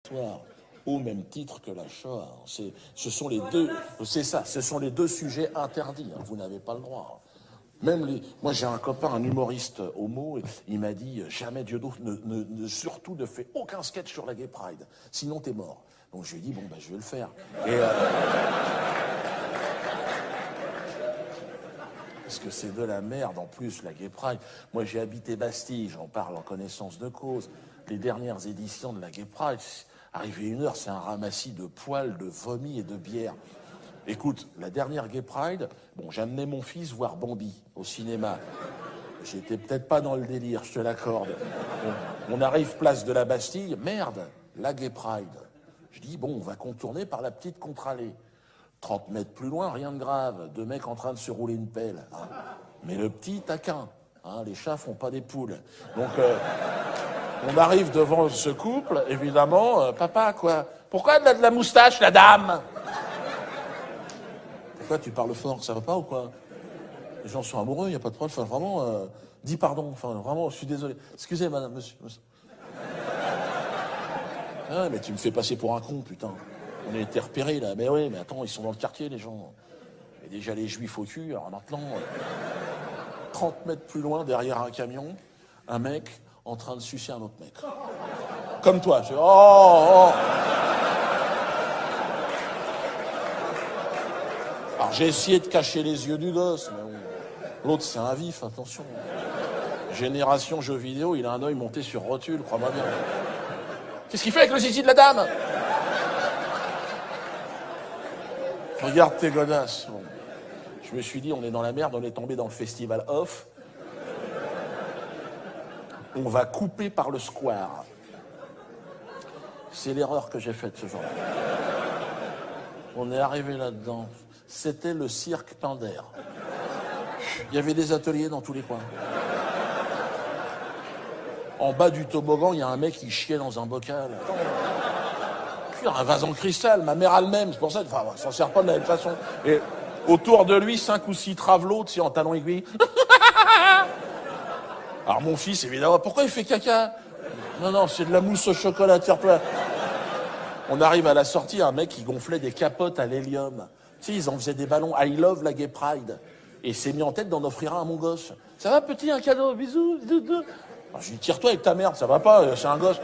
Soir, au même titre que la Shoah. Ce sont les deux, c'est ça, ce sont les deux sujets interdits. Vous n'avez pas le droit. Moi, j'ai un copain, un humoriste homo, et il m'a dit jamais Dieudo, surtout ne fais aucun sketch sur la Gay Pride, sinon t'es mort. Donc je lui ai dit bon bah je vais le faire. Parce que c'est de la merde en plus la Gay Pride. Moi j'ai habité Bastille, j'en parle en connaissance de cause. Les dernières éditions de la Gay Pride, arrivé 1 heure, c'est un ramassis de poils, de vomi et de bière. Écoute, la dernière Gay Pride, bon, j'ai amené mon fils voir Bambi au cinéma. J'étais peut-être pas dans le délire, je te l'accorde. On arrive place de la Bastille, merde, la Gay Pride. Je dis, bon, on va contourner par la petite contre-allée. 30 mètres plus loin, rien de grave, 2 mecs en train de se rouler une pelle. Mais le petit taquin, les chats font pas des poules. Donc, on arrive devant ce couple, évidemment, papa, quoi. Pourquoi elle a de la moustache, la dame? Pourquoi tu parles fort, ça va pas ou quoi? Les gens sont amoureux, il n'y a pas de problème. Enfin, vraiment, dis pardon. Enfin, vraiment, je suis désolé. Excusez, madame, monsieur. Ah, mais tu me fais passer pour un con, putain. On a été repérés, là. Mais oui, mais attends, ils sont dans le quartier, les gens. Et déjà les juifs au cul, alors maintenant, 30 mètres plus loin, derrière un camion, un mec en train de sucer un autre mec. Comme toi. Je... Oh. Alors j'ai essayé de cacher les yeux du gosse, mais bon. L'autre c'est un vif, attention. Génération jeux vidéo, il a un œil monté sur rotule, crois-moi bien. Qu'est-ce qu'il fait avec le zizi de la dame? Regarde tes godasses. Bon. Je me suis dit, on est dans la merde, on est tombé dans le festival off. On va couper par le square. C'est l'erreur que j'ai faite ce jour-là. On est arrivé là-dedans. C'était le cirque Pinder. Il y avait des ateliers dans tous les coins. En bas du toboggan, il y a un mec qui chiait dans un bocal. Un vase en cristal, ma mère elle-même, c'est pour ça, enfin, ça s'en sert pas de la même façon. Et autour de lui, 5 ou 6 travelots, tu sais, en talons aiguilles. Alors mon fils, évidemment, pourquoi il fait caca? Non, c'est de la mousse au chocolat, tire-toi. On arrive à la sortie, un mec qui gonflait des capotes à l'hélium. Tu sais, ils en faisaient des ballons. I love la Gay Pride. Et s'est mis en tête d'en offrir un à mon gosse. Ça va, petit, un cadeau, bisous, bisous. Alors, je lui dis, tire-toi avec ta merde, ça va pas, c'est un gosse.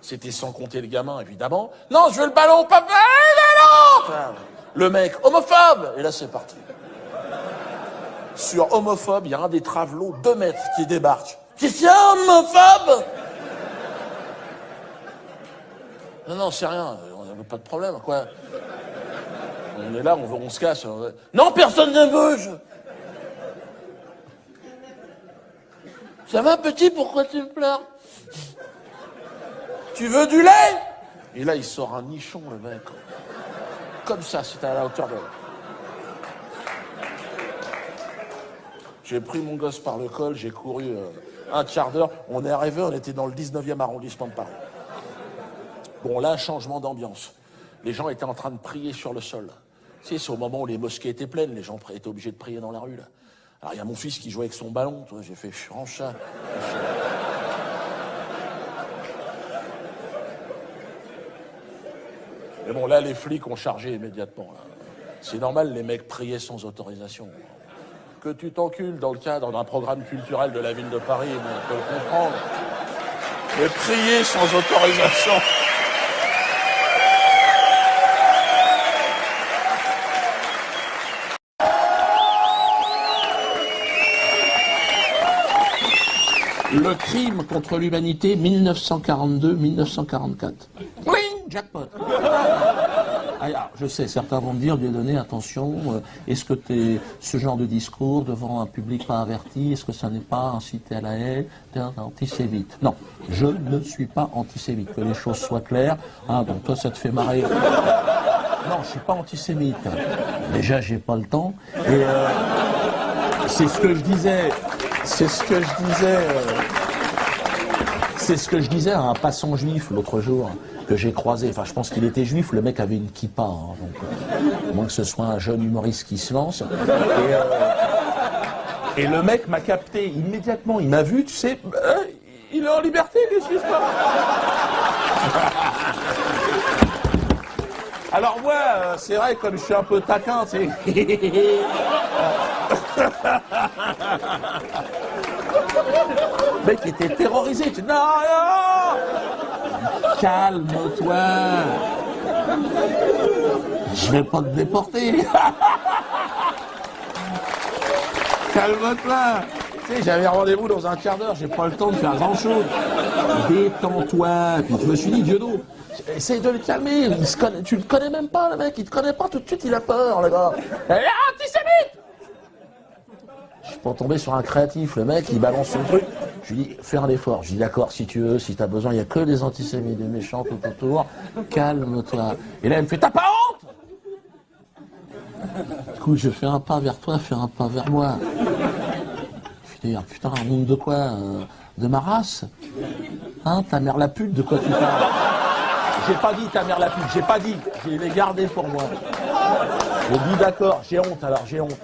C'était sans compter le gamin, évidemment. Non, je veux le ballon, papa, le ballon! Le mec, homophobe! Et là, c'est parti. Sur homophobe, il y a un des travelots, 2 mètres, qui débarque. Qu'est-ce qu'il y a, homophobe? Non, c'est rien, on n'a pas de problème, quoi. On est là, on se casse. Non, personne ne bouge! Ça va, petit, pourquoi tu me pleures? Tu veux du lait? Et là, il sort un nichon, le mec. Comme ça, c'était à la hauteur de... J'ai pris mon gosse par le col, j'ai couru un quart d'heure. On est arrivé, on était dans le 19e arrondissement de Paris. Bon, là, changement d'ambiance. Les gens étaient en train de prier sur le sol. Tu sais, c'est au moment où les mosquées étaient pleines, les gens étaient obligés de prier dans la rue, là. Alors, il y a mon fils qui jouait avec son ballon, toi, j'ai fait francha. Mais bon, là, les flics ont chargé immédiatement. C'est normal, les mecs priaient sans autorisation. Que tu t'encules dans le cadre d'un programme culturel de la ville de Paris, on peut le comprendre. Mais prier sans autorisation... Le crime contre l'humanité, 1942-1944. Oui, jackpot. Alors, je sais, certains vont me dire, Dieudonné, attention, est-ce que ce genre de discours devant un public pas averti, est-ce que ça n'est pas incité à la haine, t'es un antisémite? Non, je ne suis pas antisémite, que les choses soient claires. Donc toi, ça te fait marrer. Non, je suis pas antisémite. Déjà, j'ai pas le temps. Et c'est ce que je disais. C'est ce que je disais à un passant juif l'autre jour que j'ai croisé. Enfin, je pense qu'il était juif. Le mec avait une kippa, donc à moins que ce soit un jeune humoriste qui se lance. Et le mec m'a capté immédiatement. Il m'a vu, tu sais, il est en liberté, qu'est-ce qui se passe? Alors moi, c'est vrai, comme je suis un peu taquin, tu sais. Le mec était terrorisé. Tu dis, non, non, calme-toi. Je vais pas te déporter. Calme-toi. Tu sais, j'avais rendez-vous dans un quart d'heure, j'ai pas le temps de faire grand-chose. Détends-toi. Puis je me suis dit, Diodo, essaye de le calmer. Tu le connais même pas, le mec. Il te connaît pas, tout de suite, il a peur, le gars. Antisémite! Je suis pas tombé sur un créatif. Le mec, il balance son truc. Je lui dis, fais un effort. Je dis, d'accord, si tu veux, si t'as besoin, il y a que des antisémites, des méchants tout autour. Calme-toi. Et là, il me fait, t'as pas honte? Du coup, je fais un pas vers toi, fais un pas vers moi. Je dis, putain, honte de quoi? De ma race? Hein, ta mère la pute, de quoi tu parles? J'ai pas dit ta mère la pute, j'ai pas dit. Je l'ai gardé pour moi. J'ai dit d'accord, j'ai honte alors, j'ai honte.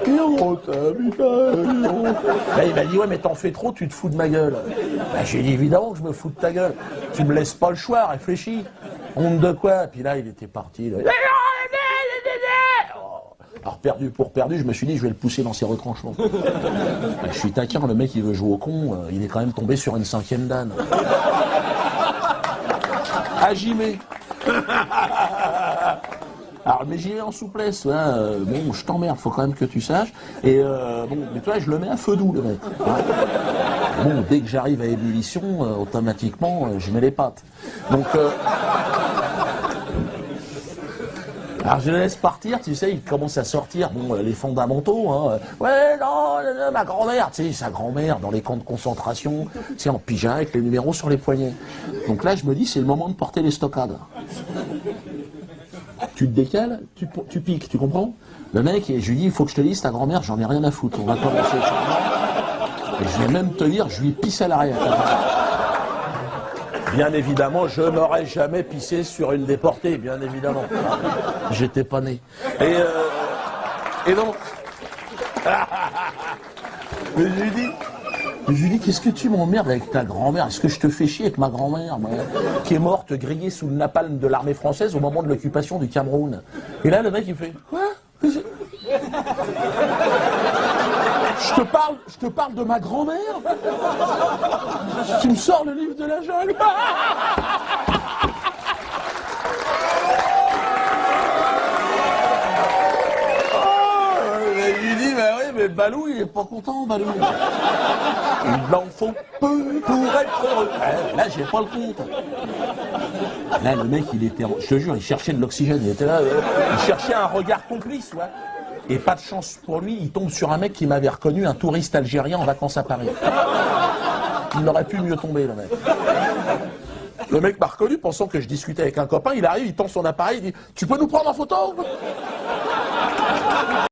J'ai honte, putain, j'ai honte. Là, il m'a dit, ouais, mais t'en fais trop, tu te fous de ma gueule. Bah, j'ai dit, évidemment que je me fous de ta gueule. Tu me laisses pas le choix, réfléchis. Honte de quoi? Puis là, il était parti. Là. Alors, perdu pour perdu, je me suis dit, je vais le pousser dans ses retranchements. Je suis taquin, le mec, il veut jouer au con, il est quand même tombé sur une 5e dan. Agimé. Alors, mais j'y vais en souplesse, hein, bon, je t'emmerde, faut quand même que tu saches. Et bon, mais toi, je le mets à feu doux, le mec. Hein. Bon, dès que j'arrive à ébullition, automatiquement, je mets les pattes. Donc, alors je le laisse partir, tu sais, il commence à sortir, bon, les fondamentaux, hein. Ouais, non, ma grand-mère, tu sais, sa grand-mère dans les camps de concentration, tu sais, en pyjama avec les numéros sur les poignets. Donc là, je me dis, c'est le moment de porter les stockades. Tu te décales, tu piques, tu comprends? Le mec, je lui dis, il faut que je te dise, ta grand-mère, j'en ai rien à foutre, on va commencer. Et je vais même te dire, je lui pisse à l'arrière. Bien évidemment, je n'aurais jamais pissé sur une déportée, bien évidemment. J'étais pas né. Et donc... Mais je lui dis, qu'est-ce que tu m'emmerdes avec ta grand-mère? Est-ce que je te fais chier avec ma grand-mère, qui est morte grillée sous le napalm de l'armée française au moment de l'occupation du Cameroun? Et là, le mec, il fait, quoi? Je te parle de ma grand-mère? Tu me sors le livre de la jungle? Je lui dis, bah oui, mais Balou, il est pas content, Balou. Il en faut peu pour être heureux. Là, j'ai pas le compte. Là, le mec, il était, je te jure, il cherchait de l'oxygène. Il était là, il cherchait un regard complice, ouais. Et pas de chance pour lui, il tombe sur un mec qui m'avait reconnu, un touriste algérien en vacances à Paris. Il n'aurait pu mieux tomber, le mec. Le mec m'a reconnu, pensant que je discutais avec un copain. Il arrive, il tend son appareil, il dit « Tu peux nous prendre en photo ?»